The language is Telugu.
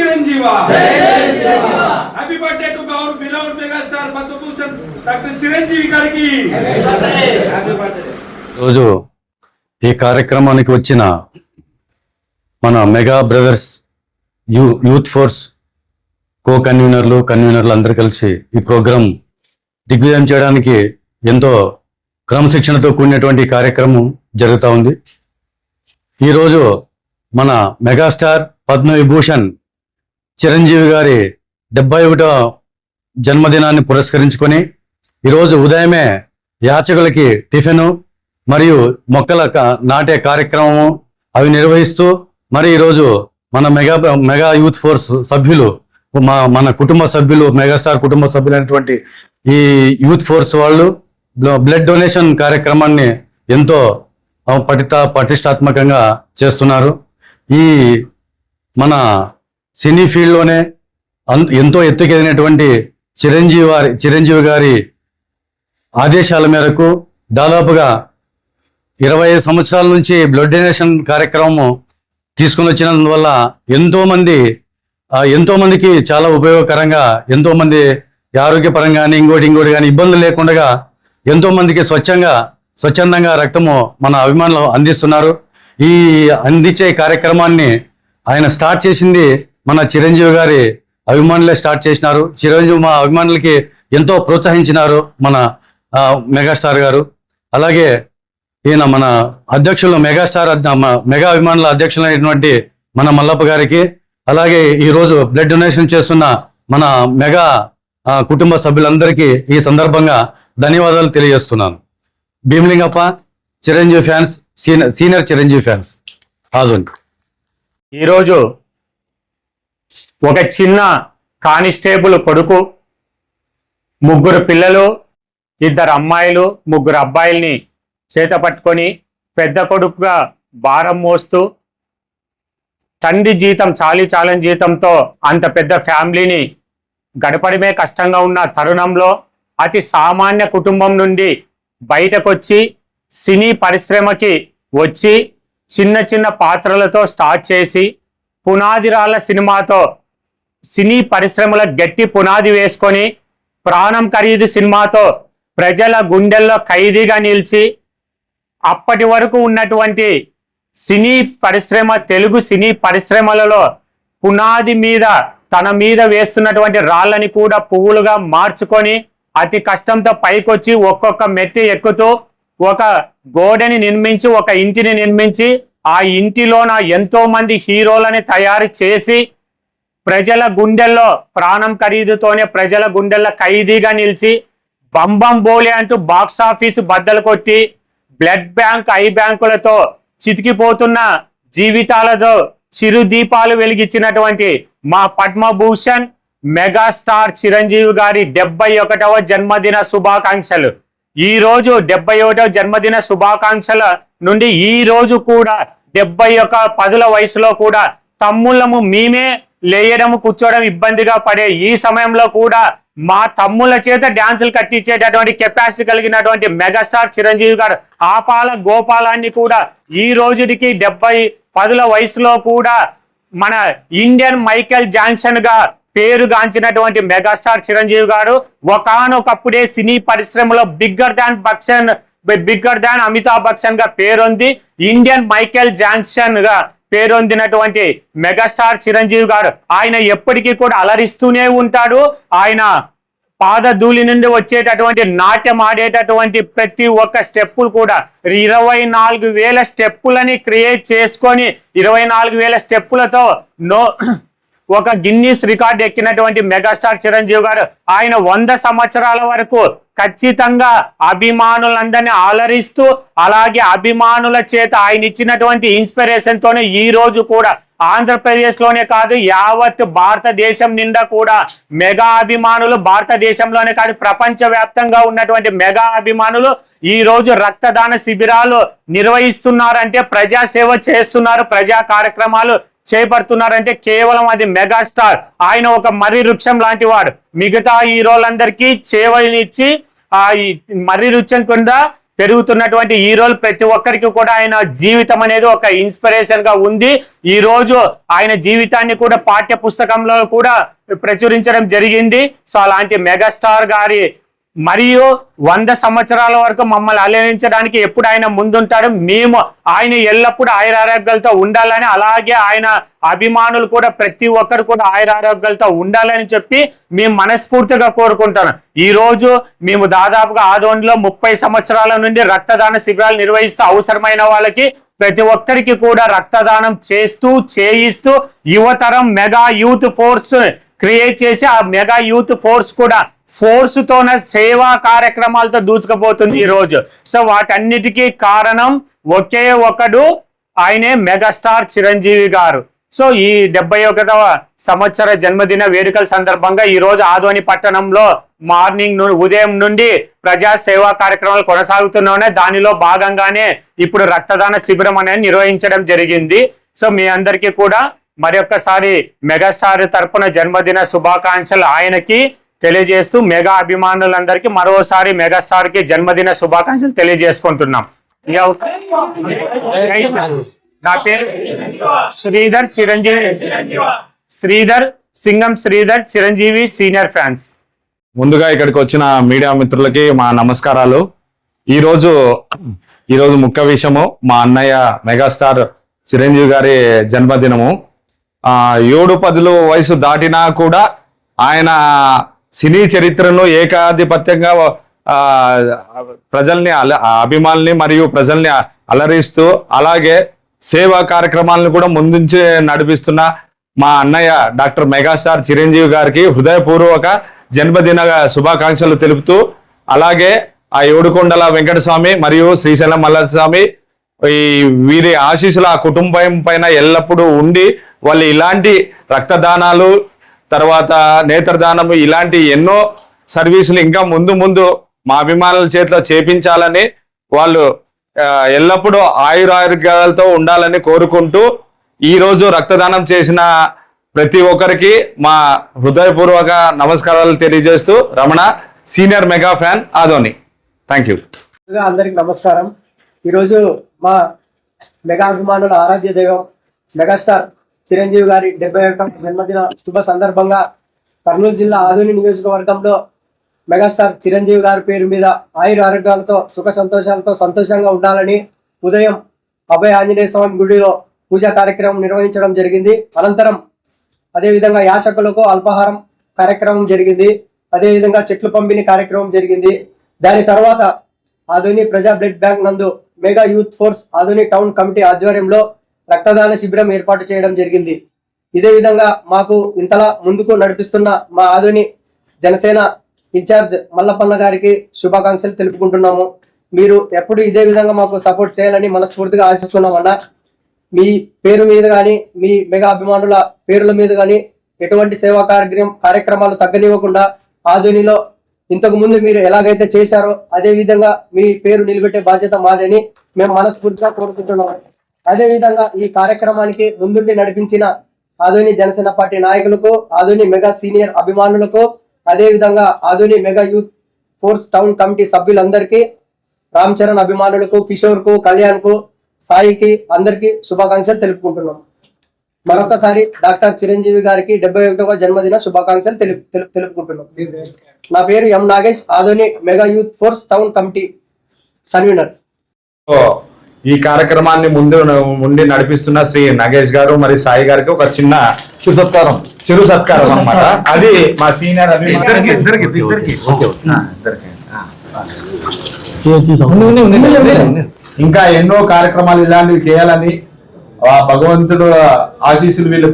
Chiranjeeva. Happy birthday to our beloved megastar Padma Bhushan Dr. Chiranjeevi గారికి. Happy birthday. రోజు ఈ కార్యక్రమానికి వచ్చిన మన మెగా బ్రదర్స్ యూత్ ఫోర్స్ కన్వీనర్లు అందరూ కలిసి ఈ ప్రోగ్రాం దిగ్విజయం చేయడానికి ఎంతో క్రమశిక్షణతో కూడినటువంటి కార్యక్రమం జరుగుతూ ఉంది. ఈరోజు మన మెగాస్టార్ పద్మవిభూషణ్ చిరంజీవి గారి 71వ జన్మదినాన్ని పురస్కరించుకొని ఈరోజు ఉదయమే యాచకులకి టిఫిను మరియు మొక్కల నాటే కార్యక్రమము అవి నిర్వహిస్తూ మరి ఈరోజు మన మెగా యూత్ ఫోర్స్ సభ్యులు మన కుటుంబ సభ్యులు మెగాస్టార్ కుటుంబ సభ్యులైనటువంటి ఈ యూత్ ఫోర్స్ వాళ్ళు బ్లడ్ డొనేషన్ కార్యక్రమాన్ని ఎంతో పటిష్టాత్మకంగా చేస్తున్నారు. ఈ మన సినీ ఫీల్డ్లోనే ఎంతో ఎత్తుకెదిగినటువంటి చిరంజీవి గారి ఆదేశాల మేరకు దాదాపుగా 25 సంవత్సరాల నుంచి బ్లడ్ డొనేషన్ కార్యక్రమం తీసుకుని వచ్చినందువల్ల ఎంతో మందికి చాలా ఉపయోగకరంగా, ఎంతో మంది ఆరోగ్యపరంగా కానీ ఇంకోటి కానీ ఇబ్బందులు లేకుండా ఎంతో మందికి స్వచ్ఛందంగా రక్తము మన అభిమానులు అందిస్తున్నారు. ఈ అందించే కార్యక్రమాన్ని ఆయన స్టార్ట్ చేసింది మన చిరంజీవి గారి అభిమానులే స్టార్ట్ చేసినారు. చిరంజీవి మా అభిమానులకి ఎంతో ప్రోత్సహించినారు మన మెగాస్టార్ గారు. అలాగే ఈయన మన అధ్యక్షులు మెగా అభిమానుల అధ్యక్షులైనటువంటి మన మల్లప్ప గారికి, అలాగే ఈరోజు బ్లడ్ డొనేషన్ చేస్తున్న మన మెగా కుటుంబ సభ్యులందరికీ ఈ సందర్భంగా ధన్యవాదాలు తెలియజేస్తున్నాను. Bheemalingappa Chiranjeevi fans, senior Chiranjeevi fans ఆదుండి. ఈరోజు ఒక చిన్న కానిస్టేబుల్ కొడుకు, 3 పిల్లలు, 2 అమ్మాయిలు, 3 అబ్బాయిల్ని చేత పట్టుకొని పెద్ద కొడుకుగా భారం మోస్తూ తండ్రి జీతం చాలని జీతంతో అంత పెద్ద ఫ్యామిలీని గడపడమే కష్టంగా ఉన్న తరుణంలో అతి సామాన్య కుటుంబం నుండి బయటకొచ్చి సినీ పరిశ్రమకి వచ్చి చిన్న పాత్రలతో స్టార్ట్ చేసి పునాదిరాళ్ళ సినిమాతో సినీ పరిశ్రమల గట్టి పునాది వేసుకొని ప్రాణం ఖరీదు సినిమాతో ప్రజల గుండెల్లో ఖైదీగా నిలిచి అప్పటి వరకు ఉన్నటువంటి సినీ పరిశ్రమ, తెలుగు సినీ పరిశ్రమలలో పునాది మీద తన మీద వేస్తున్నటువంటి రాళ్ళని కూడా పువ్వులుగా మార్చుకొని అతి కష్టంతో పైకొచ్చి ఒక్కొక్క మెట్టి ఎక్కుతూ ఒక గోడని నిర్మించి, ఒక ఇంటిని నిర్మించి ఆ ఇంటిలోన ఎంతో మంది హీరోలని తయారు చేసి ప్రజల గుండెల్లో ప్రాణం ఖరీదుతోనే ప్రజల గుండెల్లో ఖైదీగా నిలిచి బంబం బోలే అంటూ బాక్స్ ఆఫీసు బద్దలు కొట్టి బ్లడ్ బ్యాంక్, ఐ బ్యాంకులతో చితికిపోతున్న జీవితాలతో చిరు దీపాలు వెలిగించినటువంటి మా పద్మభూషణ్ మెగాస్టార్ చిరంజీవి గారి 71వ జన్మదిన శుభాకాంక్షలు. ఈ రోజు 71వ జన్మదిన శుభాకాంక్షల నుండి ఈ రోజు కూడా 71 పదుల వయసులో కూడా తమ్ముళ్ళము మేమే లేయడం కూర్చోవడం ఇబ్బందిగా పడే ఈ సమయంలో కూడా మా తమ్ముళ్ళ చేత డ్యాన్సులు కట్టించేటటువంటి కెపాసిటీ కలిగినటువంటి మెగాస్టార్ చిరంజీవి గారు ఆపాల గోపాలాన్ని కూడా ఈ రోజుకి 70 పదుల వయసులో కూడా మన ఇండియన్ మైకేల్ జాక్సన్ గా పేరుగాంచినటువంటి మెగాస్టార్ చిరంజీవి గారు ఒకానొకప్పుడే సినీ పరిశ్రమలో బిగ్గర్ దాన్ అమితాబ్ బచ్చన్ గా పేరొంది ఇండియన్ మైకేల్ జాక్సన్ గా పేరొందినటువంటి మెగాస్టార్ చిరంజీవి గారు ఆయన ఎప్పటికీ కూడా అలరిస్తూనే ఉంటాడు. ఆయన పాదధూళి నుండి వచ్చేటటువంటి నాట్యం ఆడేటటువంటి ప్రతి ఒక్క స్టెప్పులు కూడా 24,000 స్టెప్పులని క్రియేట్ చేసుకొని 24,000 స్టెప్పులతో ఒక గిన్నీస్ రికార్డ్ ఎక్కినటువంటి మెగాస్టార్ చిరంజీవి గారు ఆయన 100 సంవత్సరాల వరకు ఖచ్చితంగా అభిమానులందరినీ ఆలరిస్తూ అలాగే అభిమానుల చేత ఆయన ఇచ్చినటువంటి ఇన్స్పిరేషన్ తోనే ఈ రోజు కూడా ఆంధ్రప్రదేశ్ లోనే కాదు యావత్ భారతదేశం నిండా కూడా మెగా అభిమానులు, భారతదేశంలోనే కాదు ప్రపంచ వ్యాప్తంగా ఉన్నటువంటి మెగా అభిమానులు ఈ రోజు రక్తదాన శిబిరాలు నిర్వహిస్తున్నారంటే, ప్రజాసేవ చేస్తున్నారు, ప్రజా కార్యక్రమాలు చేపడుతున్నారంటే కేవలం అది మెగాస్టార్. ఆయన ఒక మర్రి వృక్షం లాంటి వాడు. మిగతా హీరోలందరికీ చేవనిచ్చి ఆ మర్రి వృక్షం కింద పెరుగుతున్నటువంటి ఈ రోజు ప్రతి ఒక్కరికి కూడా ఆయన జీవితం అనేది ఒక ఇన్స్పిరేషన్ గా ఉంది. ఈ రోజు ఆయన జీవితాన్ని కూడా పాఠ్య పుస్తకంలో కూడా ప్రచురించడం జరిగింది. సో అలాంటి మెగాస్టార్ గారి మరియు 100 సంవత్సరాల వరకు మమ్మల్ని అలరించడానికి ఎప్పుడు ఆయన ముందుంటాడు. మేము ఆయన ఎల్లప్పుడూ ఆయురారోగ్యాలతో ఉండాలని, అలాగే ఆయన అభిమానులు కూడా ప్రతి ఒక్కరు కూడా ఆయురారోగ్యాలతో ఉండాలని చెప్పి మేము మనస్ఫూర్తిగా కోరుకుంటాను. ఈ రోజు మేము దాదాపుగా ఆదోనిలో 30 సంవత్సరాల నుండి రక్తదాన శిబిరాలు నిర్వహిస్తూ అవసరమైన వాళ్ళకి ప్రతి ఒక్కరికి కూడా రక్తదానం చేయిస్తూ యువతరం మెగా యూత్ ఫోర్స్ క్రియేట్ చేసి ఆ మెగా యూత్ ఫోర్స్ కూడా ఫోర్స్ తోనే సేవా కార్యక్రమాలతో దూచుకుపోతుంది ఈ రోజు. సో వాటన్నిటికీ కారణం ఒకే ఒకడు, ఆయనే మెగాస్టార్ చిరంజీవి గారు. సో ఈ 71వ సంవత్సర జన్మదిన వేడుకల సందర్భంగా ఈ రోజు ఆదోని పట్టణంలో ఉదయం నుండి ప్రజా సేవా కార్యక్రమాలు కొనసాగుతూనే దానిలో భాగంగానే ఇప్పుడు రక్తదాన శిబిరం అనేది నిర్వహించడం జరిగింది. సో మీ అందరికీ కూడా మరొకసారి మెగాస్టార్ తరపున జన్మదిన శుభాకాంక్షలు ఆయనకి తెలియజేస్తూ మెగా అభిమానులందరికీ మరోసారి మెగాస్టార్ కి జన్మదిన శుభాకాంక్షలు తెలియజేసుకుంటున్నాం. నా పేరు శ్రీధర్ సింగం శ్రీధర్ చిరంజీవి సీనియర్ ఫ్యాన్స్. ముందుగా ఇక్కడికి వచ్చిన మీడియా మిత్రులకి మా నమస్కారాలు. ఈరోజు ముఖ్య విషయము మా అన్నయ్య మెగాస్టార్ చిరంజీవి గారి జన్మదినము. 7-10 వయసు దాటినా కూడా ఆయన సినీ చరిత్రను ఏకాధిపత్యంగా ప్రజల్ని అభిమానుల్ని మరియు ప్రజల్ని అలరిస్తూ అలాగే సేవా కార్యక్రమాలను కూడా ముందుంచి నడిపిస్తున్న మా అన్నయ్య డాక్టర్ మెగాస్టార్ చిరంజీవి గారికి హృదయపూర్వక జన్మదిన శుభాకాంక్షలు తెలుపుతూ, అలాగే ఆ ఏడుకొండల వెంకటస్వామి మరియు శ్రీశైలం మల్లస్వామి వీరి ఆశీస్సులు ఆ కుటుంబం పైన ఎల్లప్పుడూ ఉండి వాళ్ళు ఇలాంటి రక్తదానాలు, తర్వాత నేత్రదానము, ఇలాంటి ఎన్నో సర్వీసులు ఇంకా ముందు మా అభిమానుల చేతిలో చేపించాలని, వాళ్ళు ఎల్లప్పుడూ ఆయురారోగ్యాలతో ఉండాలని కోరుకుంటూ ఈరోజు రక్తదానం చేసిన ప్రతి ఒక్కరికి మా హృదయపూర్వక నమస్కారాలు తెలియజేస్తూ Ramana, senior mega fan, Adoni. Thank you. అందరికి నమస్కారం. ఈరోజు మా మెగా అభిమానుల ఆరాధ్య దైవం మెగాస్టార్ చిరంజీవి గారి 71వ జన్మదిన శుభ సందర్భంగా కర్నూలు జిల్లా ఆదోని నియోజకవర్గంలో మెగాస్టార్ చిరంజీవి గారి పేరు మీద ఆయుర ఆరోగ్యాలతో సుఖ సంతోషాలతో సంతోషంగా ఉండాలని ఉదయం అభయ ఆంజనేయ స్వామి గుడిలో పూజా కార్యక్రమం నిర్వహించడం జరిగింది. అనంతరం అదేవిధంగా యాచకులకు అల్పాహారం కార్యక్రమం జరిగింది. అదేవిధంగా చెట్లు పంపిణీ కార్యక్రమం జరిగింది. దాని తర్వాత ఆదోని ప్రజా బ్లడ్ బ్యాంక్ నందు mega youth force Adoni town committee ఆధ్వర్యంలో రక్తదాన శిబిరం ఏర్పాటు చేయడం జరిగింది. ఇదే విధంగా మాకు ఇంతలా ముందుకు నడిపిస్తున్న మా ఆదోని జనసేన ఇన్ఛార్జ్ మల్లప్పన్న గారికి శుభాకాంక్షలు తెలుపుకుంటున్నాము. మీరు ఎప్పుడు ఇదే విధంగా మాకు సపోర్ట్ చేయాలని మనస్ఫూర్తిగా ఆశిస్తున్నామన్నా. మీ పేరు మీద కానీ మీ మెగా అభిమానుల పేర్ల మీద కానీ ఎటువంటి సేవా కార్యక్రమాలు తగ్గనివ్వకుండా ఆదోనిలో ఇంతకు ముందు మీరు ఎలాగైతే చేశారో అదే విధంగా మీ పేరు నిలబెట్టే బాధ్యత మాదని మేము మనస్ఫూర్తిగా కోరుకుంటున్నాము. అదే విధంగా ఈ కార్యక్రమానికి ముందుండి నడిపించిన ఆదోని జనసేన పార్టీ నాయకులకు, ఆదోని మెగా సీనియర్ అభిమానులకు, అదే విధంగా Adoni mega youth force town committee సభ్యులందరికీ, రామ్ చరణ్ అభిమానులకు, కిషోర్ కు, కళ్యాణ్ కు, సాయికి అందరికీ శుభాకాంక్షలు తెలుపుకుంటున్నాం. మరొకసారి డాక్టర్ చిరంజీవి గారికి 71వ జన్మదిన శుభాకాంక్షలు తెలుపుకుంటున్నాం. నా పేరు M Nagesh, Adoni mega youth force town committee convener. ఈ కార్యక్రమాన్ని ముందు నడిపిస్తున్న శ్రీ నాగేష్ గారు మరియు సాయి గారికి ఒక చిన్న చిరు సత్కారం అన్నమాట. అది మా సీనియర్ ఇంకా ఎన్నో కార్యక్రమాలు ఇలాంటివి చేయాలని ఆ భగవంతుడు ఆశీస్సులు వీళ్ళ